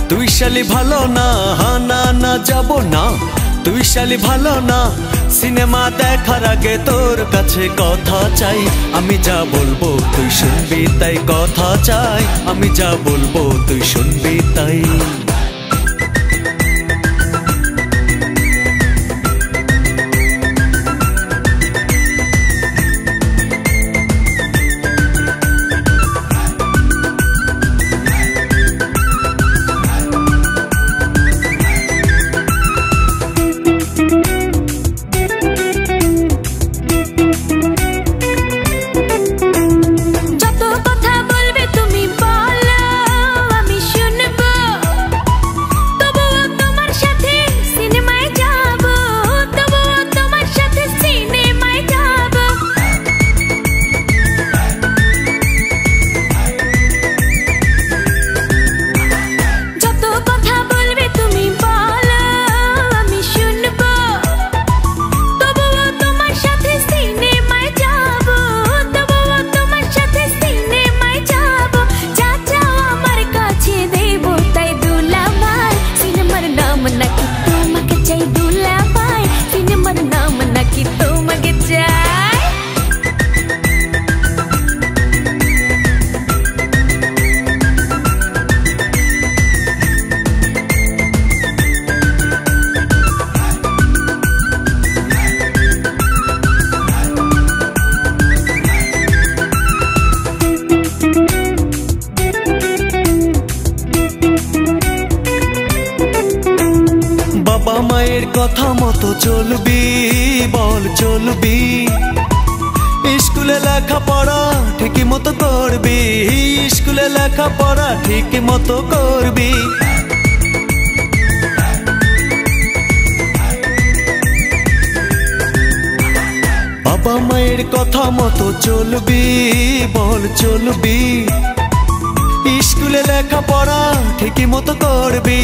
তুই শালি ভালো না, না না যাব না। তুই শালি ভালো না, সিনেমা দেখার আগে তোর কাছে কথা চাই। আমি যা বলবো তুই শুনবি তাই, কথা চাই। আমি যা বলবো তুই শুনবি তাই। বাবা মায়ের কথা মতো চলবি, বল চলবি। স্কুলে লেখাপড়া ঠিকই মতো করবি, স্কুলে লেখাপড়া ঠিকই মতো করবি। বাবা মায়ের কথা মতো চলবি, বল চলবি। স্কুলে লেখাপড়া ঠিকই মতো করবি,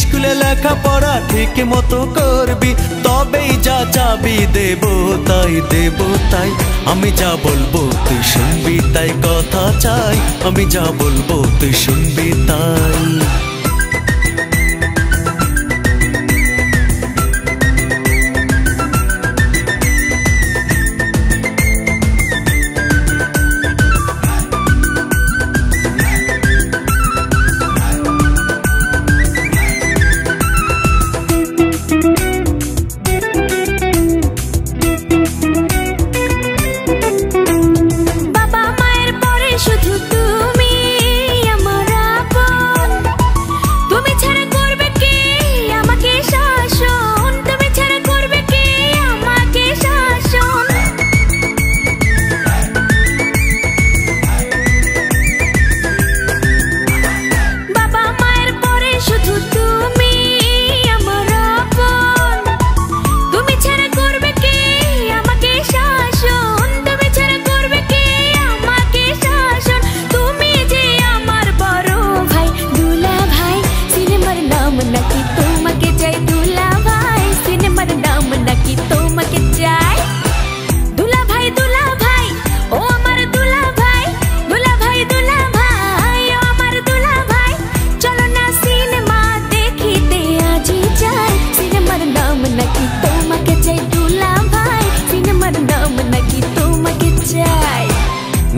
স্কুলে লেখাপড়া ঠিকই মতো করবি। তবেই যা চাবি দেব তাই, দেব তাই। আমি যা বলবো তুই শুনবি তাই, কথা চাই। আমি যা বলবো তুই শুনবি তাই।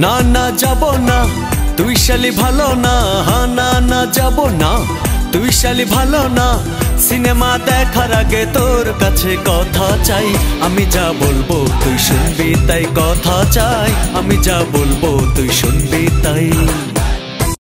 না না যাব না, তুই শালি ভালো না, না না যাব না। তুই শালি ভালো না, সিনেমা দেখার আগে তোর কাছে কথা চাই। আমি যা বলবো তুই শুনবি তাই, কথা চাই। আমি যা বলবো তুই শুনবি তাই।